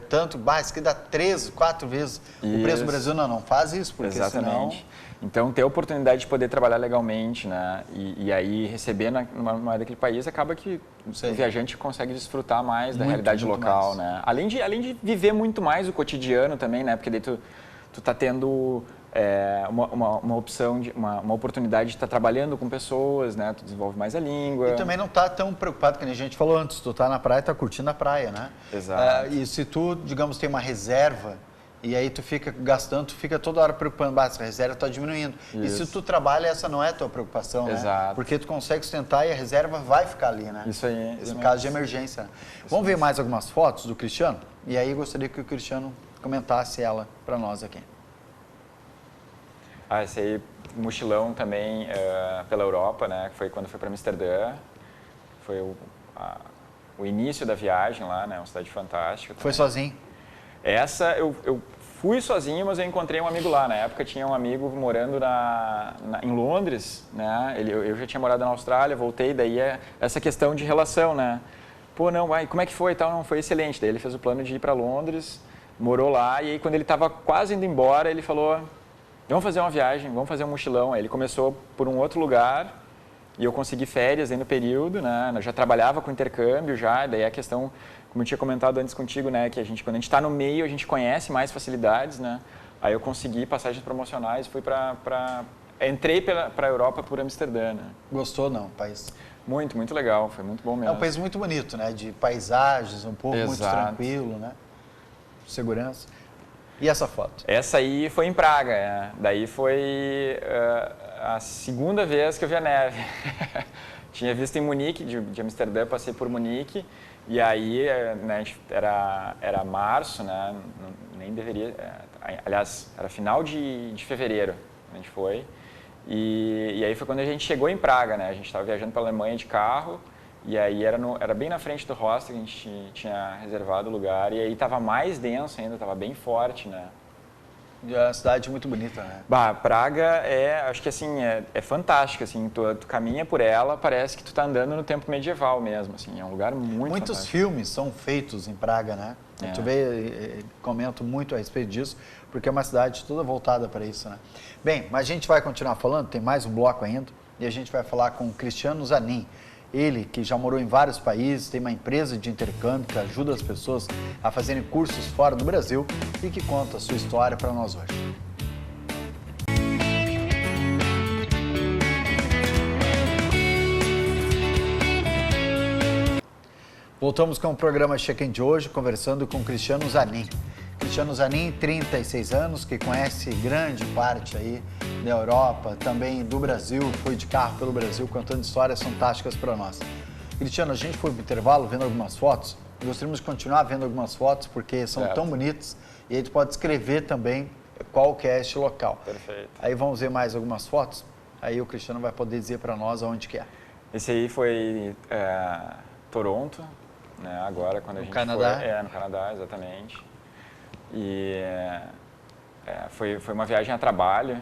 tanto, isso que dá 3, 4 vezes o preço do Brasil. Não faz isso, porque exatamente. Senão... Então ter a oportunidade de poder trabalhar legalmente, né? E aí receber numa moeda daquele país, acaba que o viajante consegue desfrutar mais da realidade local, né? Além de viver muito mais o cotidiano também, né? Porque daí tu tá tendo... uma opção, uma oportunidade de estar trabalhando com pessoas, né? Tu desenvolve mais a língua. E também não está tão preocupado, que nem a gente falou antes, tu está na praia, está curtindo a praia, né? Exato. E se tu, digamos, tem uma reserva, e aí tu fica gastando, tu fica toda hora preocupando, essa reserva está diminuindo. Isso. E se tu trabalha, essa não é a tua preocupação, Exato. Né? Porque tu consegue sustentar e a reserva vai ficar ali, né? Isso aí. Em caso de emergência. Vamos ver mais algumas fotos do Cristiano? E aí gostaria que o Cristiano comentasse ela para nós aqui. Esse aí, mochilão também pela Europa, né? Foi quando foi para Amsterdã. Foi o início da viagem lá, né? Uma cidade fantástica. Foi sozinho? Essa eu fui sozinho, mas eu encontrei um amigo lá. Na época tinha um amigo morando em Londres, né? Eu já tinha morado na Austrália, voltei, daí essa questão de relação, né? Pô, não, como é que foi e tal? Não, foi excelente. Daí ele fez o plano de ir para Londres, morou lá, e aí quando ele estava quase indo embora, ele falou... Vamos fazer uma viagem, vamos fazer um mochilão. Aí ele começou por um outro lugar e eu consegui férias aí no período, né? Eu já trabalhava com intercâmbio já, daí a questão, como eu tinha comentado antes contigo, né? Que quando a gente está no meio, a gente conhece mais facilidades, né? Aí eu consegui passagens promocionais, entrei para a Europa por Amsterdã, né? Gostou não, país? Muito, muito legal, foi muito bom mesmo. É um país muito bonito, né? De paisagens, um povo muito tranquilo, né? Segurança. E essa foto? Essa aí foi em Praga, né? Daí foi a segunda vez que eu vi a neve. Tinha visto em Munique, de Amsterdã, passei por Munique, e aí, né, era março, né? Nem deveria... aliás, era final de fevereiro, a gente foi. E aí foi quando a gente chegou em Praga, né? A gente estava viajando para a Alemanha de carro, E aí era bem na frente do hostel que a gente tinha reservado o lugar. E aí estava mais denso ainda, estava bem forte, né? E é uma cidade muito bonita, né? Bah, Praga acho que assim, é fantástica, assim, tu caminha por ela, parece que tu tá andando no tempo medieval mesmo, assim, é um lugar muito Muitos fantástico. filmes são feitos em Praga, né? Tu vê, comento muito a respeito disso, porque é uma cidade toda voltada para isso, né? Bem, mas a gente vai continuar falando, tem mais um bloco ainda, e a gente vai falar com o Cristiano Zanin. Ele, que já morou em vários países, tem uma empresa de intercâmbio que ajuda as pessoas a fazerem cursos fora do Brasil e que conta a sua história para nós hoje. Voltamos com o programa Check-in de hoje, conversando com Cristiano Zanin. Cristiano Zanin, 36 anos, que conhece grande parte aí da Europa, também do Brasil, foi de carro pelo Brasil, contando histórias fantásticas para nós. Cristiano, a gente foi para o intervalo vendo algumas fotos, gostaríamos de continuar vendo algumas fotos, porque são tão bonitas, e aí tu pode escrever também qual que é este local. Perfeito. Aí vamos ver mais algumas fotos, aí o Cristiano vai poder dizer para nós aonde que é. Esse aí foi Toronto, né, agora quando a gente Canadá? foi... no Canadá, exatamente. E foi uma viagem a trabalho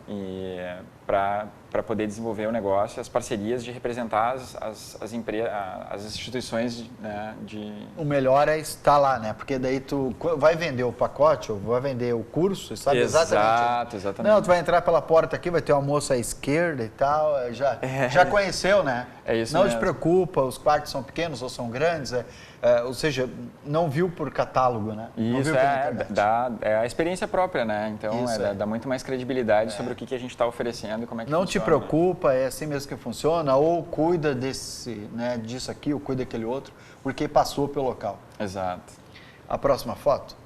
e para poder desenvolver o negócio, as parcerias de representar as instituições, né, de... O melhor é estar lá, né? Porque daí tu vai vender o pacote ou vai vender o curso, sabe exatamente. Exatamente. Não, tu vai entrar pela porta aqui, vai ter um almoço à esquerda e tal, já conheceu, né? É isso não mesmo. te preocupa, os quartos são pequenos ou são grandes, ou seja, não viu por catálogo, né? Não Isso, viu é a experiência própria, né? Então, Isso, dá muito mais credibilidade sobre o que a gente está oferecendo e como é que não funciona. te preocupa, é assim mesmo que funciona, ou cuida disso aqui, ou cuida daquele outro, porque passou pelo local. Exato. A próxima foto?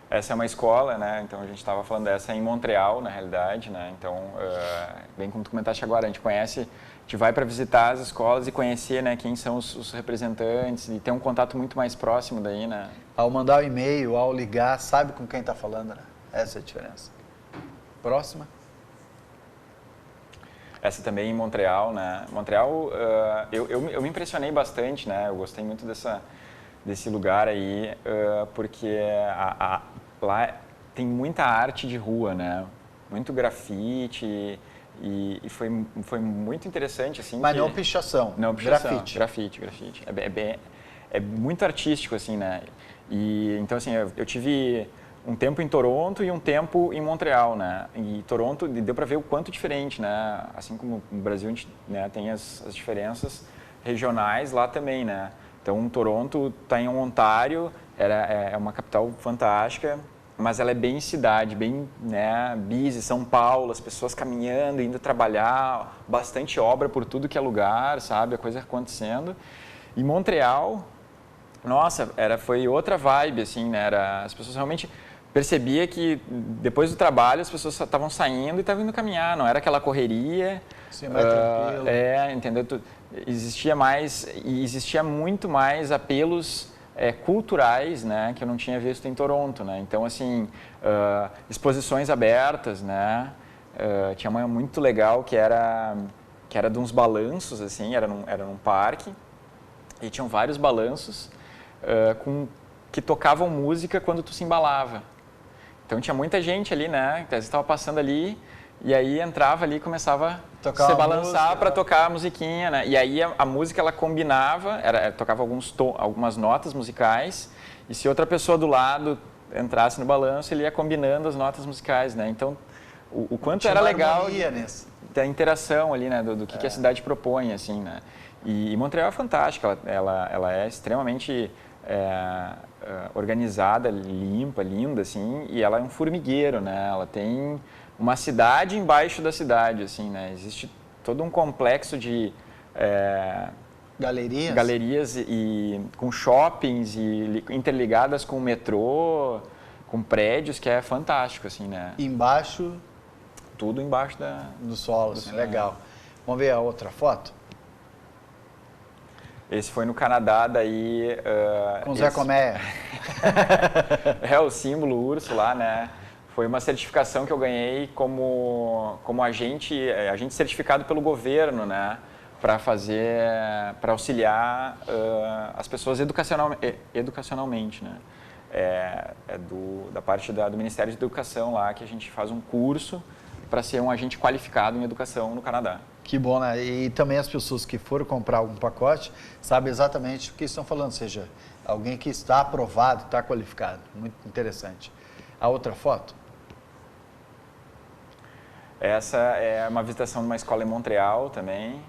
Essa é uma escola, né? Então a gente estava falando dessa em Montreal, na realidade, né? Então, bem como tu comentaste agora, a gente vai para visitar as escolas e conhecer, né, quem são os representantes e ter um contato muito mais próximo daí, né? Ao mandar o e-mail, ao ligar, sabe com quem está falando, né? Essa é a diferença. Próxima. Essa também em Montreal, né? Montreal, eu me impressionei bastante, né? Eu gostei muito desse lugar aí, porque lá tem muita arte de rua, né? Muito grafite e foi muito interessante, assim. Mas não pichação, não pichação, grafite. Grafite. É muito artístico, assim, né? E então, assim, eu tive um tempo em Toronto e um tempo em Montreal, né? E Toronto deu para ver o quanto diferente, né? Assim como no Brasil a gente, né, tem as diferenças regionais, lá também, né? Então, Toronto está em Ontário, é uma capital fantástica, mas ela é bem cidade, bem, né, busy, São Paulo, as pessoas caminhando, indo trabalhar, bastante obra por tudo que é lugar, sabe? A coisa acontecendo. E Montreal, nossa, foi outra vibe, assim, né? As pessoas realmente percebia que depois do trabalho as pessoas estavam saindo e estavam indo caminhar, não era aquela correria. Sim, mais tranquilo. Entendeu? Existia muito mais apelos culturais, né, que eu não tinha visto em Toronto, né? Então, assim, exposições abertas, né? Tinha uma muito legal que era de uns balanços, assim, era num parque e tinham vários balanços que tocavam música quando tu se embalava. Então tinha muita gente ali, né? Às vezes estava passando ali e aí entrava ali e começava a se balançar para tocar a musiquinha, né? E aí a música ela combinava, tocava algumas notas musicais e se outra pessoa do lado entrasse no balanço, ele ia combinando as notas musicais, né? então o quanto tinha era legal da interação ali, né? do que a cidade propõe, assim, né? E Montreal é fantástica, ela é extremamente organizada, limpa, linda, assim, e ela é um formigueiro, né? Ela tem uma cidade embaixo da cidade, assim, né? Existe todo um complexo de galerias e com shoppings e interligadas com o metrô, com prédios, que é fantástico, assim, né? Embaixo? Tudo embaixo do solo, assim, legal. Vamos ver a outra foto? Esse foi no Canadá, daí... com Zé Comé. O símbolo urso lá, né? Foi uma certificação que eu ganhei como agente certificado pelo governo, né? para auxiliar as pessoas educacionalmente, né? Da parte do Ministério de Educação lá, que a gente faz um curso para ser um agente qualificado em educação no Canadá. Que bom, né? E também as pessoas que foram comprar algum pacote sabem exatamente o que estão falando, ou seja, alguém que está aprovado, está qualificado. Muito interessante. A outra foto? Essa é uma visitação de uma escola em Montreal também.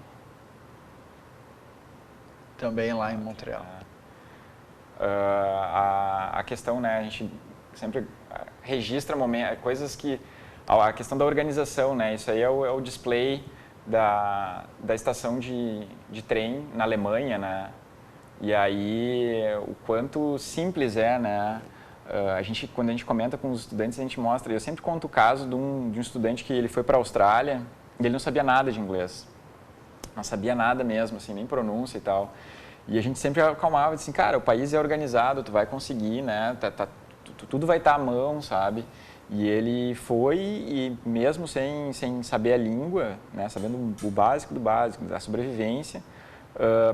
Também lá em Montreal. A questão, né, a gente sempre registra coisas que... A questão da organização, né, isso aí é o display da estação de trem na Alemanha, né, e aí o quanto simples é, né, quando a gente comenta com os estudantes, a gente mostra, eu sempre conto o caso de um estudante que ele foi para a Austrália e ele não sabia nada de inglês, não sabia nada mesmo, assim, nem pronúncia e tal. E a gente sempre acalmava, assim, cara, o país é organizado, tu vai conseguir, né, tudo vai estar à mão, sabe? E ele foi e mesmo sem saber a língua, né, sabendo o básico do básico, da sobrevivência,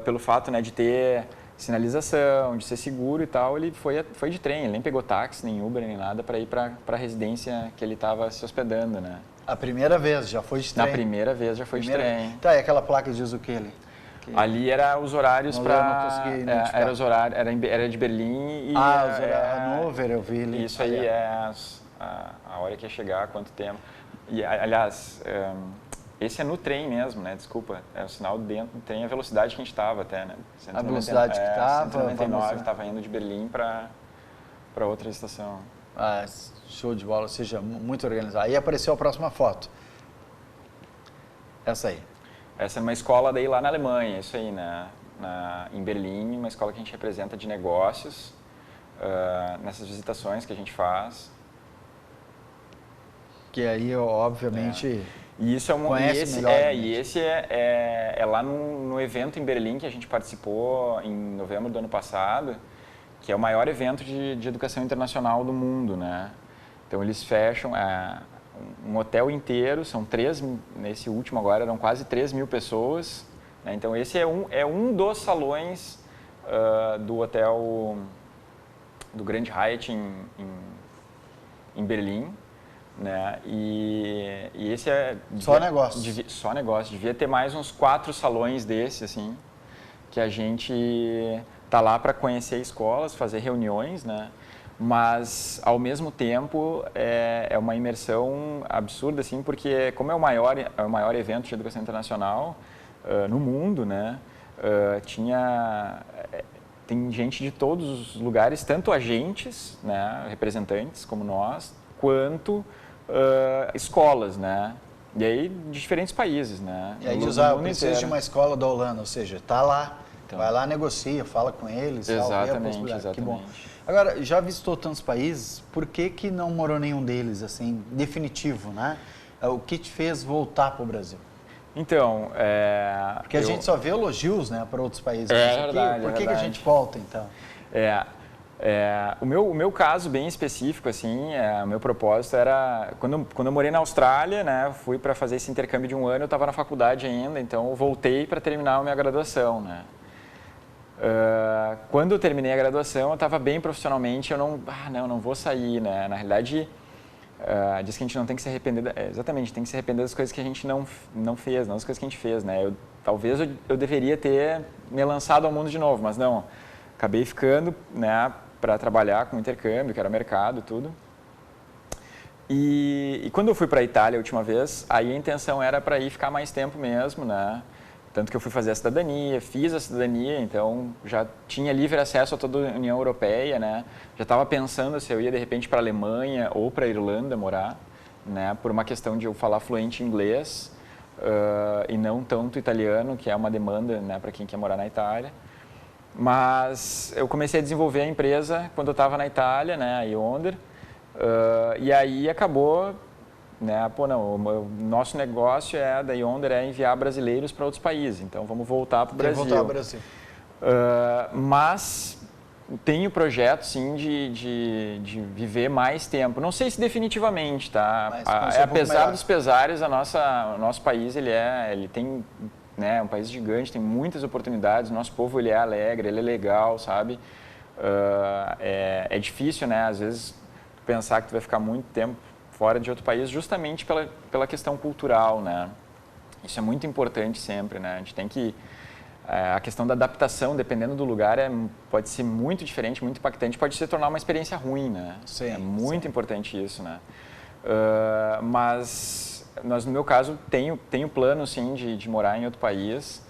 pelo fato, né, de ter sinalização, de ser seguro e tal, ele foi de trem, ele nem pegou táxi, nem Uber, nem nada para ir para a residência que ele estava se hospedando, né? A primeira vez, já foi de trem? Na primeira vez já foi de trem. Tá, e aquela placa diz o que ali? Ali era os horários para... Era os horários, era de Berlim e... os horários, Hannover, eu vi ali. Isso aí é a hora que ia chegar, quanto tempo. E, aliás, esse é no trem mesmo, né? Desculpa, é o sinal dentro do trem, a velocidade que a gente estava até, né? A velocidade que estava... 199, estava indo de Berlim para outra estação. Show de bola, ou seja, muito organizado. Aí apareceu a próxima foto. Essa aí. Essa é uma escola daí lá na Alemanha, isso aí, né? Em Berlim, uma escola que a gente representa de negócios, nessas visitações que a gente faz. Que aí, obviamente, e isso é conhece melhor. E esse é lá no evento em Berlim que a gente participou em novembro do ano passado, que é o maior evento de educação internacional do mundo, né? Então, eles fecham um hotel inteiro, nesse último agora eram quase 3.000 pessoas, né? Então esse é um dos salões do hotel do Grand Hyatt em Berlim, né? E esse só negócio. Só negócio, devia ter mais uns 4 salões desse, assim, que a gente tá lá para conhecer escolas, fazer reuniões, né? Mas, ao mesmo tempo, é uma imersão absurda, assim, porque como é o maior evento de educação internacional no mundo, né, tem gente de todos os lugares, tanto agentes, né, representantes como nós, quanto escolas, né, e aí de diferentes países, né. E aí eu preciso de uma escola da Holanda, ou seja, tá lá, então, vai lá, negocia, fala com eles, exatamente, exatamente. Que bom. Agora, já visitou tantos países, por que não morou nenhum deles, assim, definitivo, né? O que te fez voltar para o Brasil? Então, porque a gente só vê elogios, né, para outros países. Verdade, por que a gente volta, então? O meu caso bem específico, assim, o meu propósito era... Quando eu morei na Austrália, né, fui para fazer esse intercâmbio de 1 ano, eu estava na faculdade ainda, então eu voltei para terminar a minha graduação, né? Quando eu terminei a graduação, eu estava bem profissionalmente, eu não vou sair, né? Na realidade, diz que a gente não tem que se arrepender, exatamente, tem que se arrepender das coisas que a gente não fez, não das coisas que a gente fez, né? Talvez eu deveria ter me lançado ao mundo de novo, mas não, acabei ficando, né, para trabalhar com intercâmbio, que era mercado e tudo. E quando eu fui para a Itália a última vez, aí a intenção era para ir ficar mais tempo mesmo, né? Tanto que eu fui fazer a cidadania, fiz a cidadania, então já tinha livre acesso a toda a União Europeia, né? Já estava pensando se eu ia de repente para a Alemanha ou para a Irlanda morar, né? Por uma questão de eu falar fluente inglês e não tanto italiano, que é uma demanda, né, para quem quer morar na Itália. Mas eu comecei a desenvolver a empresa quando eu estava na Itália, né, a Yonder, e aí acabou... Né? O nosso negócio da Yonder é enviar brasileiros para outros países, então vamos voltar para o Brasil. Voltar ao Brasil. Mas tenho projeto, sim, de viver mais tempo. Não sei se definitivamente, tá? Apesar dos pesares, o nosso país ele tem né, é um país gigante, tem muitas oportunidades, nosso povo ele é alegre, ele é legal, sabe? É difícil, né, às vezes, pensar que tu vai ficar muito tempo fora de outro país justamente pela questão cultural, né? Isso é muito importante sempre, né? A gente tem que... a questão da adaptação, dependendo do lugar, pode ser muito diferente, muito impactante, pode se tornar uma experiência ruim, né? Sim, é muito importante isso, né? Mas no meu caso, tenho plano, sim, de morar em outro país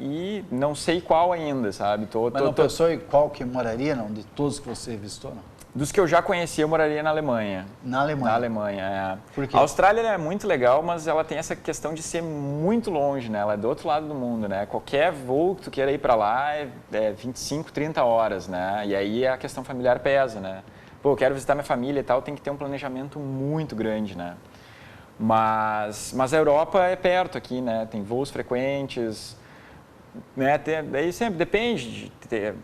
e não sei qual ainda, sabe? Mas não pensou em qual que moraria, não? De todos que você visitou, não? Dos que eu já conheci, eu moraria na Alemanha. Na Alemanha? Na Alemanha, é. Por quê? A Austrália é muito legal, mas ela tem essa questão de ser muito longe, né? Ela é do outro lado do mundo, né? Qualquer voo que tu queira ir para lá é 25, 30 horas, né? E aí a questão familiar pesa, né? Pô, eu quero visitar minha família e tal, tem que ter um planejamento muito grande, né? Mas a Europa é perto aqui, né? Tem voos frequentes, né? Daí sempre depende de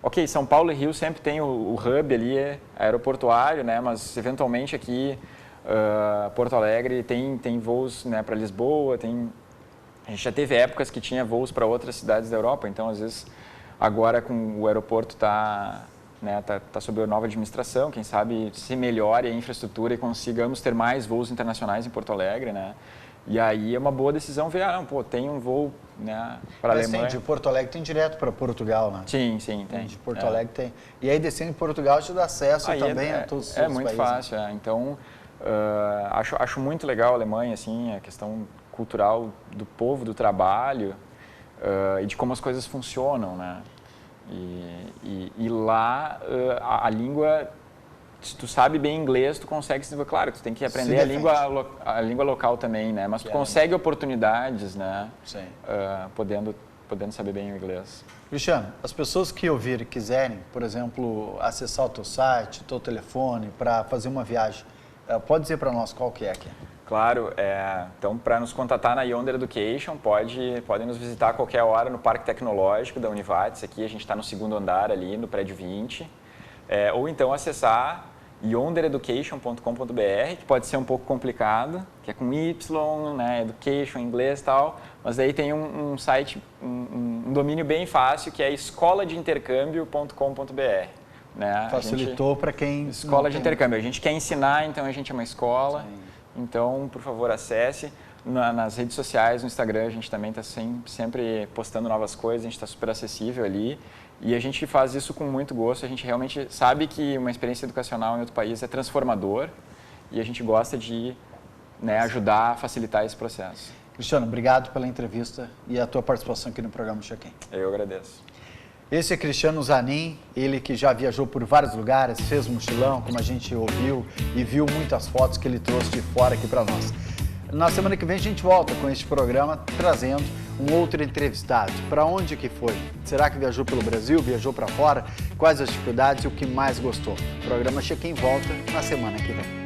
ok, São Paulo e Rio sempre tem o hub ali, aeroportuário, né? Mas eventualmente aqui, Porto Alegre tem voos, né, para Lisboa, a gente já teve épocas que tinha voos para outras cidades da Europa, então às vezes agora com o aeroporto tá sob a nova administração, quem sabe se melhore a infraestrutura e consigamos ter mais voos internacionais em Porto Alegre, né? E aí é uma boa decisão ver, tem um voo, né, para a Alemanha. Sim, de Porto Alegre tem direto para Portugal, né? Sim, tem. De Porto Alegre tem. E aí descendo em Portugal te dá acesso também a todos os outros muito países. fácil, Então, acho muito legal a Alemanha, assim, a questão cultural do povo, do trabalho e de como as coisas funcionam, né? E lá a língua... Se tu sabe bem inglês, tu consegue se desenvolver. Claro, tu tem que aprender a língua local também, né? Mas tu consegue oportunidades, né? Sim. Podendo saber bem o inglês. Cristiano, as pessoas que ouvirem e quiserem, por exemplo, acessar o teu site, o teu telefone para fazer uma viagem, pode dizer para nós qual que é aqui? Claro, então para nos contatar na Yonder Education, podem nos visitar a qualquer hora no Parque Tecnológico da Univates, aqui a gente está no 2º andar ali, no prédio 20, ou então acessar yondereducation.com.br, que pode ser um pouco complicado, que é com Y, né, education em inglês e tal, mas daí tem um site, um domínio bem fácil, que é escoladeintercambio.com.br. Né? Facilitou para quem... Escola de intercâmbio. A gente quer ensinar, então a gente é uma escola. Sim. Então, por favor, acesse. Nas redes sociais, no Instagram, a gente também está sempre postando novas coisas, a gente está super acessível ali. E a gente faz isso com muito gosto. A gente realmente sabe que uma experiência educacional em outro país é transformador e a gente gosta de, né, ajudar a facilitar esse processo. Cristiano, obrigado pela entrevista e a tua participação aqui no programa Check-in. Eu agradeço. Esse é Cristiano Zanin, ele que já viajou por vários lugares, fez mochilão, como a gente ouviu, e viu muitas fotos que ele trouxe de fora aqui para nós. Na semana que vem a gente volta com este programa trazendo um outro entrevistado. Para onde que foi? Será que viajou pelo Brasil, viajou para fora? Quais as dificuldades e o que mais gostou? O programa Check-in volta na semana que vem.